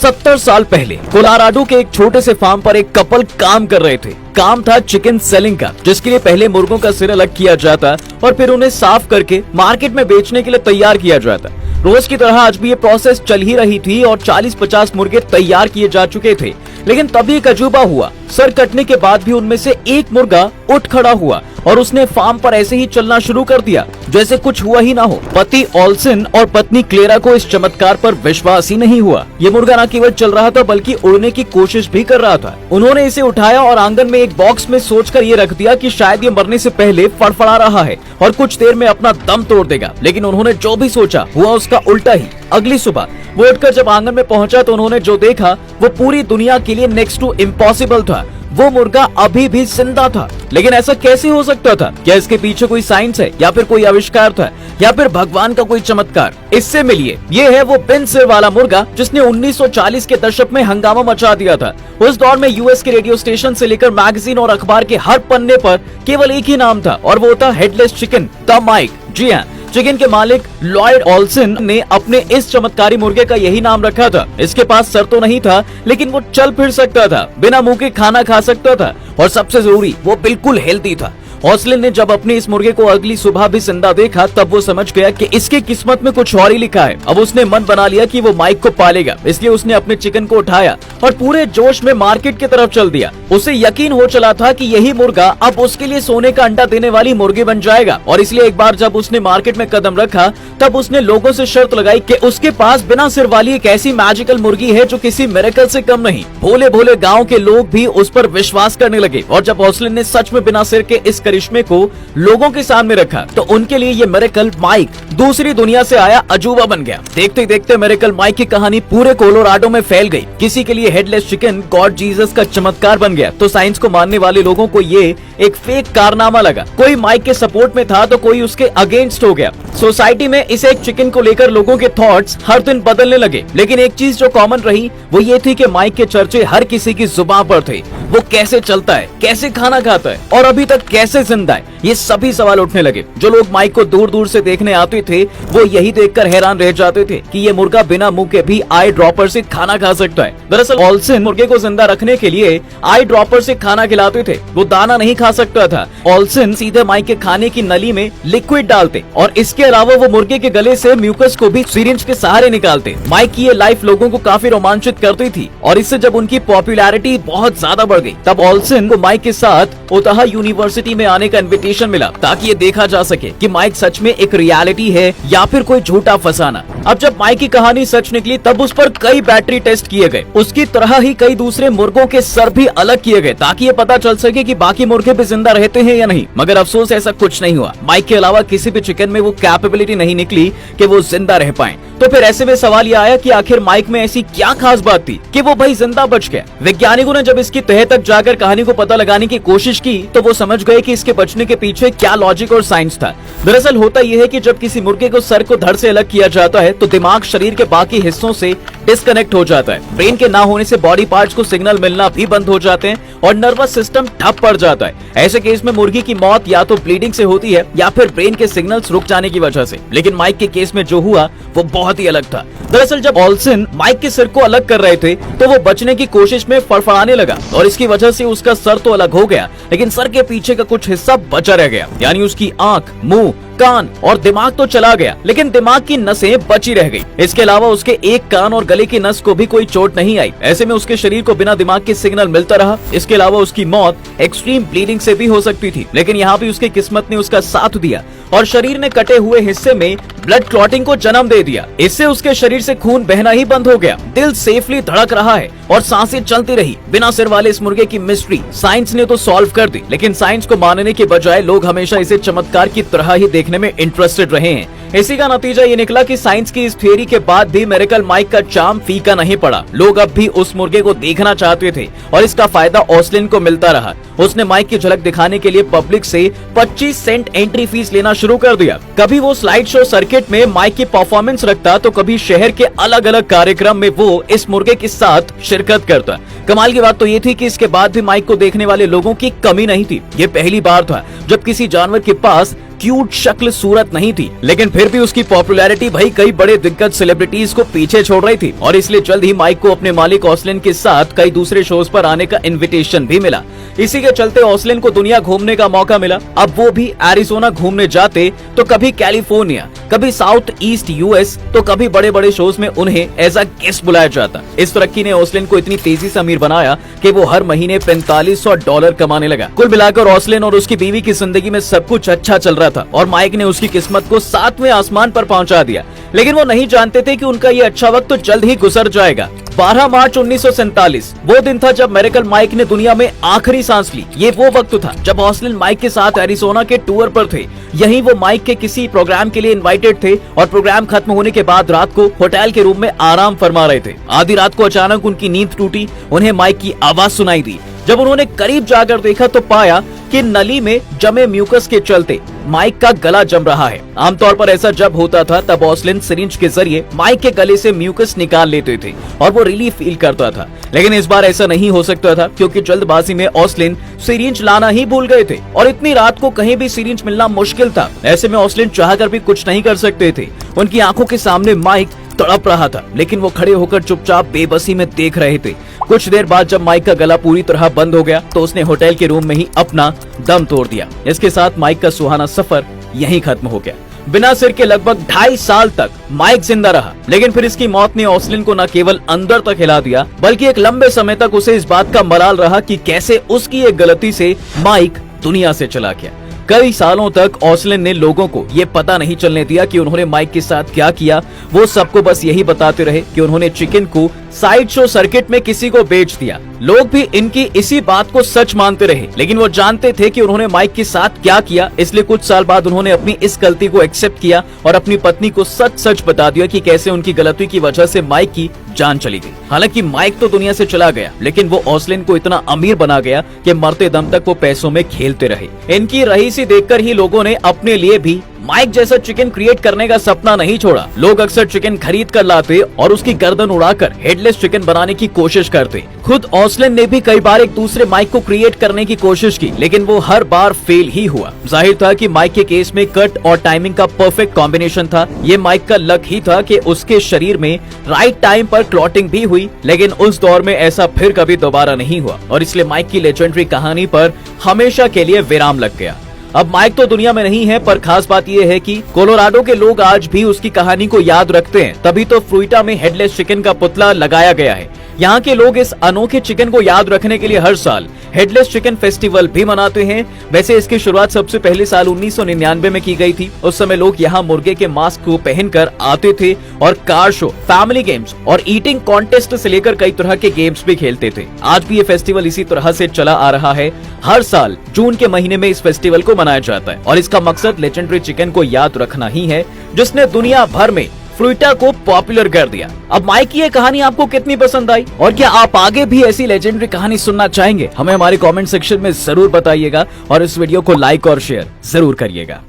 70 साल पहले कोलोराडो के एक छोटे से फार्म पर एक कपल काम कर रहे थे। काम था चिकन सेलिंग का, जिसके लिए पहले मुर्गों का सिर अलग किया जाता और फिर उन्हें साफ करके मार्केट में बेचने के लिए तैयार किया जाता। रोज की तरह आज भी ये प्रोसेस चल ही रही थी और 40-50 मुर्गे तैयार किए जा चुके थे। लेकिन तभी एक अजूबा हुआ। सर कटने के बाद भी उनमें से एक मुर्गा उठ खड़ा हुआ और उसने फार्म पर ऐसे ही चलना शुरू कर दिया जैसे कुछ हुआ ही ना हो। पति ऑल्सन और पत्नी क्लेरा को इस चमत्कार पर विश्वास ही नहीं हुआ। ये मुर्गा न केवल चल रहा था बल्कि उड़ने की कोशिश भी कर रहा था। उन्होंने इसे उठाया और आंगन में एक बॉक्स में सोचकर ये रख दिया कि शायद ये मरने से पहले फड़फड़ा रहा है और कुछ देर में अपना दम तोड़ देगा। लेकिन उन्होंने जो भी सोचा हुआ उसका उल्टा ही। अगली सुबह वो उठकर जब आंगन में पहुंचा तो उन्होंने जो देखा वो पूरी दुनिया के लिए नेक्स्ट टू इम्पॉसिबल था। वो मुर्गा अभी भी जिंदा था। लेकिन ऐसा कैसे हो सकता था? क्या इसके पीछे कोई साइंस है या फिर कोई आविष्कार था या फिर भगवान का कोई चमत्कार? इससे मिलिए, ये है वो बिन सिर वाला मुर्गा जिसने 1940 के दशक में हंगामा मचा दिया था। उस दौर में यूएस के रेडियो स्टेशन से लेकर मैगजीन और अखबार के हर पन्ने पर केवल एक ही नाम था और वो था हेडलेस चिकन, द माइक। जी हाँ, चिकन के मालिक लॉयड ऑल्सन ने अपने इस चमत्कारी मुर्गे का यही नाम रखा था। इसके पास सर तो नहीं था लेकिन वो चल फिर सकता था, बिना मुंह के खाना खा सकता था और सबसे जरूरी वो बिल्कुल हेल्दी था। ऑस्लिन ने जब अपने इस मुर्गे को अगली सुबह भी जिंदा देखा तब वो समझ गया कि इसके किस्मत में कुछ और ही लिखा है। अब उसने मन बना लिया कि वो माइक को पालेगा, इसलिए उसने अपने चिकन को उठाया और पूरे जोश में मार्केट की तरफ चल दिया। उसे यकीन हो चला था कि यही मुर्गा अब उसके लिए सोने का अंडा देने वाली मुर्गी बन जाएगा। और इसलिए एक बार जब उसने मार्केट में कदम रखा तब उसने लोगों से शर्त लगाई कि उसके पास बिना सिर वाली एक ऐसी मैजिकल मुर्गी है जो किसी मिरेकल से कम नहीं। भोले भोले गाँव के लोग भी उस पर विश्वास करने लगे और जब ऑस्लिन ने सच में बिना सिर के इस करिश्मे को लोगों के सामने रखा तो उनके लिए ये मिरेकल माइक दूसरी दुनिया से आया अजूबा बन गया। देखते देखते मिरेकल माइक की कहानी पूरे कोलोराडो में फैल गई। किसी के लिए हेडलेस चिकन गॉड जीसस का चमत्कार बन गया तो साइंस को मानने वाले लोगों को ये एक फेक कारनामा लगा। कोई माइक के सपोर्ट में था तो कोई उसके अगेंस्ट हो गया। सोसाइटी में इस एक चिकन को लेकर लोगों के थॉट्स हर दिन बदलने लगे। लेकिन एक चीज जो कॉमन रही वो ये थी कि माइक के चर्चे हर किसी की जुबान पर थे। वो कैसे चलता है, कैसे खाना खाता है और अभी तक कैसे जिंदा है, ये सभी सवाल उठने लगे। जो लोग माइक को दूर दूर से देखने आते थे वो यही देखकर हैरान रह जाते थे कि ये मुर्गा बिना मुंह के भी आई ड्रॉपर से खाना खा सकता है। दरअसल ऑल्सन मुर्गे को जिंदा रखने के लिए आई ड्रॉपर से खाना खिलाते थे, वो दाना नहीं खा सकता था। ऑल्सन सीधे माइक के खाने की नली में लिक्विड डालते और इसके अलावा वो मुर्गे के गले से म्यूकस को भी सिरिंज के सहारे निकालते। माइक की ये लाइफ लोगों को काफी रोमांचित करती थी और इससे जब उनकी पॉपुलैरिटी बहुत ज्यादा बढ़ गई तब ऑल्सन को माइक के साथ ओताहा यूनिवर्सिटी में आने का इन्विटेशन मिला ताकि ये देखा जा सके कि माइक सच में एक रियलिटी है या फिर कोई झूठा फसाना। अब जब माइक की कहानी सच निकली तब उस पर कई बैटरी टेस्ट किए गए। उसकी तरह ही कई दूसरे मुर्गों के सर भी अलग किए गए ताकि ये पता चल सके कि बाकी मुर्गे भी जिंदा रहते हैं या नहीं। मगर अफसोस ऐसा कुछ नहीं हुआ। माइक के अलावा किसी भी चिकन में वो कैपेबिलिटी नहीं निकली कि वो जिंदा रह पाए। तो फिर ऐसे में सवाल ये आया कि आखिर माइक में ऐसी क्या खास बात थी कि वो भाई जिंदा बच गया। वैज्ञानिकों ने जब इसकी तह तक जाकर कहानी को पता लगाने की कोशिश की तो वो समझ गए कि इसके बचने के पीछे क्या लॉजिक और साइंस था। दरअसल होता यह है कि जब किसी मुर्गे को सर को धड़ से अलग किया जाता है तो दिमाग शरीर के बाकी हिस्सों से डिस्कनेक्ट हो जाता है। ब्रेन के ना होने से बॉडी पार्ट्स को सिग्नल मिलना भी बंद हो जाते हैं और नर्वस सिस्टम ठप पड़ जाता है। ऐसे केस में मुर्गी की मौत या तो ब्लीडिंग से होती है या फिर ब्रेन के सिग्नल्स रुक जाने की वजह से। लेकिन माइक के केस में जो हुआ वो बहुत ही अलग था। दरअसल जब ऑल्सन माइक के सिर को अलग कर रहे थे तो वो बचने की कोशिश में फड़फड़ाने लगा और इसकी वजह से उसका सर तो अलग हो गया लेकिन सर के पीछे का कुछ हिस्सा बचा रह गया। यानी उसकी आंख, मुंह, कान और दिमाग तो चला गया लेकिन दिमाग की नसें बची रह गई। इसके अलावा उसके एक कान और गले की नस को भी कोई चोट नहीं आई। ऐसे में उसके शरीर को बिना दिमाग के सिग्नल मिलता रहा। इसके अलावा उसकी मौत एक्सट्रीम ब्लीडिंग से भी हो सकती थी लेकिन यहाँ भी उसकी किस्मत ने उसका साथ दिया और शरीर में कटे हुए हिस्से में ब्लड क्लॉटिंग को जन्म दे दिया। इससे उसके शरीर से खून बहना ही बंद हो गया। दिल सेफली धड़क रहा है और सांसें चलती रही। बिना सिर वाले इस मुर्गे की मिस्ट्री साइंस ने तो सॉल्व कर दी लेकिन साइंस को मानने के बजाय लोग हमेशा इसे चमत्कार की तरह ही देखने में इंटरेस्टेड रहे हैं। इसी का नतीजा ये निकला कि साइंस की इस थ्योरी के बाद भी मिरेकल माइक का चार्म फीका नहीं पड़ा। लोग अब भी उस मुर्गे को देखना चाहते थे और इसका फायदा ऑस्लिन को मिलता रहा। उसने माइक की झलक दिखाने के लिए पब्लिक से 25 सेंट एंट्री फीस लेना शुरू कर दिया। कभी वो स्लाइड शो सर्किट में माइक की परफॉर्मेंस रखता तो कभी शहर के अलग अलग कार्यक्रम में वो इस मुर्गे के साथ शिरकत करता। कमाल की बात तो ये थी कि इसके बाद भी माइक को देखने वाले लोगों की कमी नहीं थी। ये पहली बार था जब किसी जानवर के पास क्यूट शक्ल सूरत नहीं थी, लेकिन फिर भी उसकी पॉपुलैरिटी भाई कई बड़े दिग्गज सेलिब्रिटीज को पीछे छोड़ रही थी और इसलिए जल्द ही माइक को अपने मालिक ऑसलिन के साथ कई दूसरे शोज पर आने का इनविटेशन भी मिला। इसी के चलते ऑसलिन को दुनिया घूमने का मौका मिला। अब वो भी एरिजोना घूमने जाते तो कभी कैलिफोर्निया, कभी साउथ ईस्ट यूएस, तो कभी बड़े बड़े शोज में उन्हें एज अ गेस्ट बुलाया जाता। इस तरक्की ने ऑसलिन को इतनी तेजी से अमीर बनाया कि वो हर महीने $4500 कमाने लगा। कुल मिलाकर ऑसलिन और उसकी बीवी की जिंदगी में सब कुछ अच्छा चल रहा था और माइक ने उसकी किस्मत को 7वें आसमान पर पहुंचा दिया। लेकिन वो नहीं जानते थे कि उनका ये अच्छा वक्त तो जल्द ही गुजर जाएगा। 12 मार्च 1947 वो दिन था जब मिरेकल माइक ने दुनिया में आखिरी सांस ली। ये वो वक्त था जब ऑसलिन माइक के साथ एरिजोना के टूर पर थे। यहीं वो माइक के किसी प्रोग्राम के लिए इनवाइटेड थे और प्रोग्राम खत्म होने के बाद रात को होटल के रूम में आराम फरमा रहे थे। आधी रात को अचानक उनकी नींद टूटी। उन्हें माइक की आवाज सुनाई दी। जब उन्होंने करीब जाकर देखा तो पाया कि नली में जमे म्यूकस के चलते माइक का गला जम रहा है। आमतौर पर ऐसा जब होता था तब ऑसलिन सिरिंज के जरिए माइक के गले से म्यूकस निकाल लेते थे और वो रिलीफ फील करता था। लेकिन इस बार ऐसा नहीं हो सकता था क्योंकि जल्दबाजी में ऑसलिन सिरिंज लाना ही भूल गए थे और इतनी रात को कहीं भी सिरिंज मिलना मुश्किल था। ऐसे में ऑसलिन चाहकर भी कुछ नहीं कर सकते थे। उनकी आंखों के सामने माइक तड़प रहा था, लेकिन वो खड़े होकर चुपचाप बेबसी में देख रहे थे। कुछ देर बाद जब माइक का गला पूरी तरह बंद हो गया तो उसने होटल के रूम में ही अपना दम तोड़ दिया। इसके साथ माइक का सुहाना सफर यहीं खत्म हो गया। बिना सिर के लगभग 2.5 साल तक माइक जिंदा रहा, लेकिन फिर इसकी मौत ने ऑसलिन को न केवल अंदर तक हिला दिया बल्कि एक लंबे समय तक उसे इस बात का मलाल रहा कि कैसे उसकी एक गलती से माइक दुनिया से चला गया। कई सालों तक ऑसलिन ने लोगों को ये पता नहीं चलने दिया कि उन्होंने माइक के साथ क्या किया। वो सबको बस यही बताते रहे कि उन्होंने चिकन को साइड शो सर्किट में किसी को बेच दिया। लोग भी इनकी इसी बात को सच मानते रहे, लेकिन वो जानते थे कि उन्होंने माइक के साथ क्या किया। इसलिए कुछ साल बाद उन्होंने अपनी इस गलती को एक्सेप्ट किया और अपनी पत्नी को सच सच बता दिया कि कैसे उनकी गलती की वजह से माइक की जान चली गई। हालांकि माइक तो दुनिया से चला गया, लेकिन वो ऑसलिन को इतना अमीर बना गया कि मरते दम तक वो पैसों में खेलते रहे। इनकी रईसी देखकर ही लोगों ने अपने लिए भी माइक जैसा चिकन क्रिएट करने का सपना नहीं छोड़ा। लोग अक्सर चिकन खरीद कर लाते और उसकी गर्दन उड़ाकर हेडलेस चिकन बनाने की कोशिश करते। खुद ऑसलिन ने भी कई बार एक दूसरे माइक को क्रिएट करने की कोशिश की, लेकिन वो हर बार फेल ही हुआ। जाहिर था कि माइक के केस में कट और टाइमिंग का परफेक्ट कॉम्बिनेशन था। ये माइक का लक ही था कि उसके शरीर में राइट टाइम पर क्लॉटिंग भी हुई, लेकिन उस दौर में ऐसा फिर कभी दोबारा नहीं हुआ और इसलिए माइक की लेजेंडरी कहानी पर हमेशा के लिए विराम लग गया। अब माइक तो दुनिया में नहीं है, पर खास बात यह है कि कोलोराडो के लोग आज भी उसकी कहानी को याद रखते हैं। तभी तो फ्रूटा में हेडलेस चिकन का पुतला लगाया गया है। यहाँ के लोग इस अनोखे चिकन को याद रखने के लिए हर साल हेडलेस चिकन फेस्टिवल भी मनाते हैं। वैसे इसकी शुरुआत सबसे पहले साल 1999 में की गई थी। उस समय लोग यहाँ मुर्गे के मास्क को पहनकर आते थे और कार शो, फैमिली गेम्स और ईटिंग कॉन्टेस्ट से लेकर कई तरह के गेम्स भी खेलते थे। आज भी ये फेस्टिवल इसी तरह से चला आ रहा है। हर साल जून के महीने में इस फेस्टिवल को मनाया जाता है और इसका मकसद लेजेंडरी चिकन को याद रखना ही है, जिसने दुनिया भर में फ्रूटा को पॉपुलर कर दिया। अब माइक की ये कहानी आपको कितनी पसंद आई और क्या आप आगे भी ऐसी लेजेंडरी कहानी सुनना चाहेंगे? हमें हमारे कमेंट सेक्शन में जरूर बताइएगा और इस वीडियो को लाइक और शेयर जरूर करिएगा।